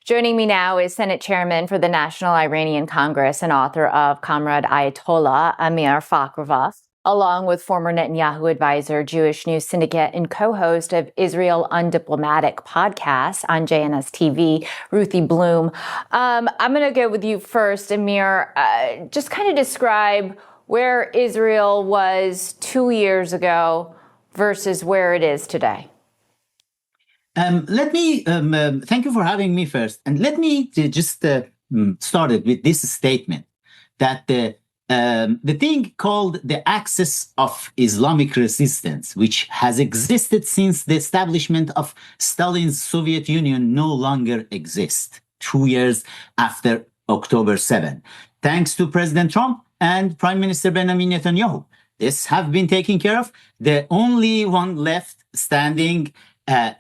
Joining me now is Senate Chairman for the National Iranian Congress and author of Comrade Ayatollah, Amir Fakhrآور, along with former Netanyahu advisor, Jewish News Syndicate, and co-host of Israel Undiplomatic podcast on JNS TV, Ruthie Bloom. I'm going to go with you first, Amir. Just kind of describe where Israel was 2 years ago versus where it is today. Let me thank you for having me first, and let me just start it with this statement that the thing called the axis of Islamic resistance, which has existed since the establishment of Stalin's Soviet Union, no longer exists 2 years after October 7, thanks to President Trump and Prime Minister Benjamin Netanyahu. This have been taken care of. The only one left standing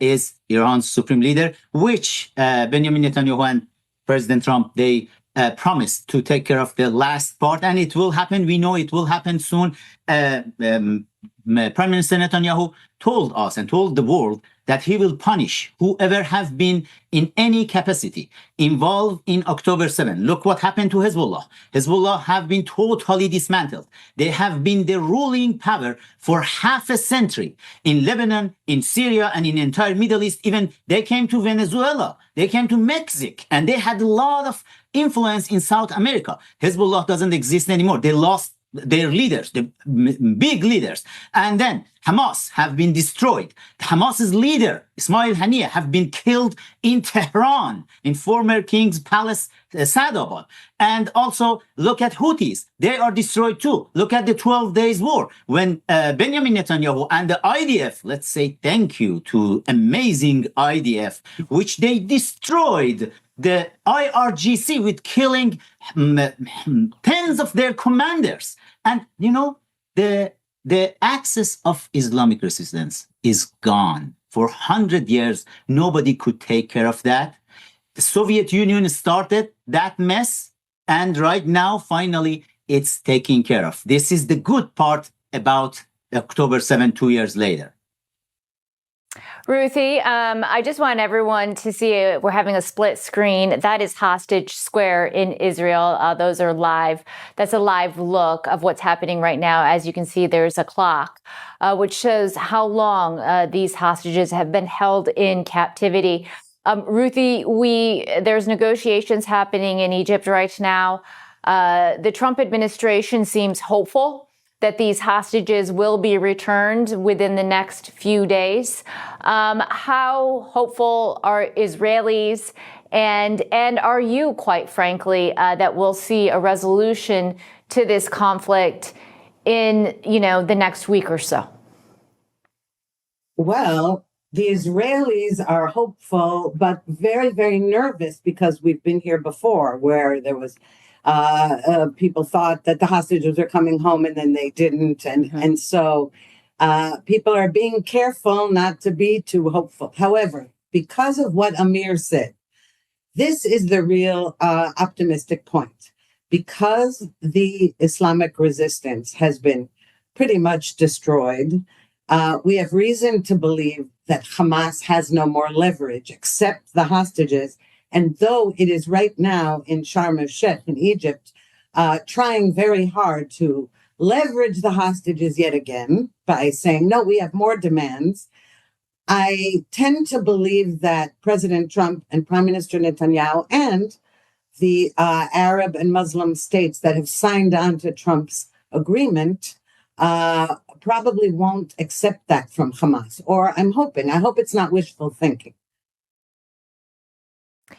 is Iran's supreme leader, which Benjamin Netanyahu and President Trump, they promised to take care of the last part, and it will happen. We know it will happen soon. Prime Minister Netanyahu told us and told the world that he will punish whoever have been in any capacity involved in October 7. Look what happened to Hezbollah. Hezbollah have been totally dismantled. They have been the ruling power for half a century in Lebanon, in Syria, and in the entire Middle East. Even they came to Venezuela, they came to Mexico, and they had a lot of influence in South America. Hezbollah doesn't exist anymore. They lost their leaders, the big leaders. And then Hamas have been destroyed. Hamas's leader, Ismail Haniyeh, have been killed in Tehran, in former King's Palace, Sadabad. And also look at Houthis. They are destroyed too. Look at the 12 Days War. When Benjamin Netanyahu and the IDF, let's say thank you to amazing IDF, which they destroyed the IRGC with killing tens of their commanders. And, you know, the axis of Islamic resistance is gone. For 100 years, nobody could take care of that. The Soviet Union started that mess, and right now, finally, it's taken care of. This is the good part about October 7, 2 years later. Ruthie, I just want everyone to see we're having a split screen. That is Hostage Square in Israel. Those are live. That's a live look of what's happening right now. As you can see, there's a clock, which shows how long these hostages have been held in captivity. Ruthie, there's negotiations happening in Egypt right now. The Trump administration seems hopeful that these hostages will be returned within the next few days. How hopeful are Israelis and are you, quite frankly, that we'll see a resolution to this conflict in, the next week or so? Well, the Israelis are hopeful, but very, very nervous because we've been here before where there was people thought that the hostages were coming home and then they didn't. And so people are being careful not to be too hopeful. However, because of what Amir said, this is the real optimistic point. Because the Islamic resistance has been pretty much destroyed, we have reason to believe that Hamas has no more leverage except the hostages. And though it is right now in Sharm el-Sheikh in Egypt, trying very hard to leverage the hostages yet again by saying, no, we have more demands, I tend to believe that President Trump and Prime Minister Netanyahu and the Arab and Muslim states that have signed on to Trump's agreement probably won't accept that from Hamas. Or I hope it's not wishful thinking.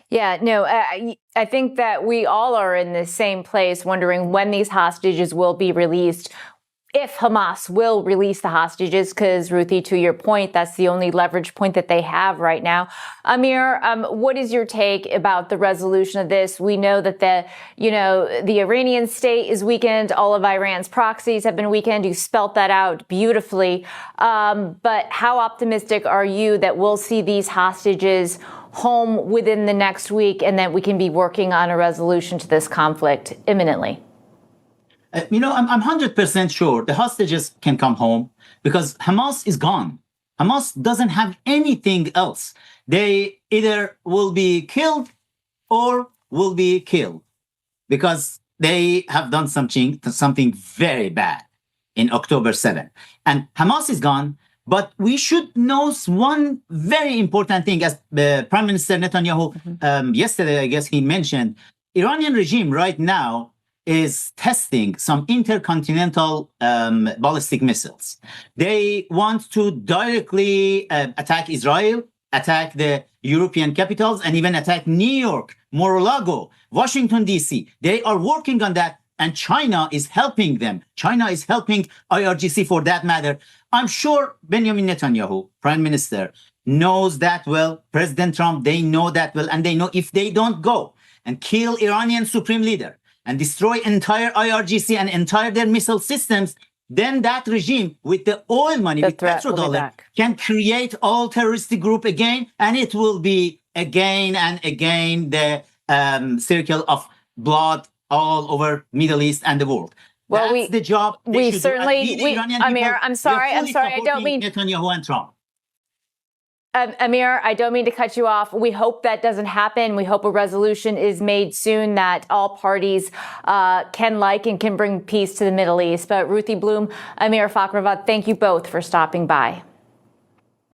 Yeah, no, I think that we all are in the same place wondering when these hostages will be released, if Hamas will release the hostages, because Ruthie, to your point, that's the only leverage point that they have right now. Amir, what is your take about the resolution of this? We know that the Iranian state is weakened. All of Iran's proxies have been weakened. You spelt that out beautifully. But how optimistic are you that we'll see these hostages home within the next week and that we can be working on a resolution to this conflict imminently? I'm 100% sure the hostages can come home because Hamas is gone. Hamas doesn't have anything else. They either will be killed or will be killed, because they have done something very bad in October 7. And Hamas is gone, but we should know one very important thing, as Prime Minister Netanyahu yesterday, I guess he mentioned, Iranian regime right now is testing some intercontinental ballistic missiles. They want to directly attack Israel, attack the European capitals, and even attack New York, Mar-a-Lago, Washington, D.C. They are working on that, and China is helping them. China is helping IRGC for that matter. I'm sure Benjamin Netanyahu, Prime Minister, knows that well. President Trump, they know that well, and they know if they don't go and kill Iranian supreme leader and destroy entire IRGC and entire their missile systems, then that regime with the oil money, with petrodollar, can create all terroristic group again, and it will be again and again the circle of blood all over Middle East and the world. Well, that's the job. We certainly, Amir, I'm sorry, I don't mean Netanyahu and Trump. Amir, I don't mean to cut you off. We hope that doesn't happen. We hope a resolution is made soon that all parties can like and can bring peace to the Middle East. But Ruthie Bloom, Amir Fakhrovat, thank you both for stopping by.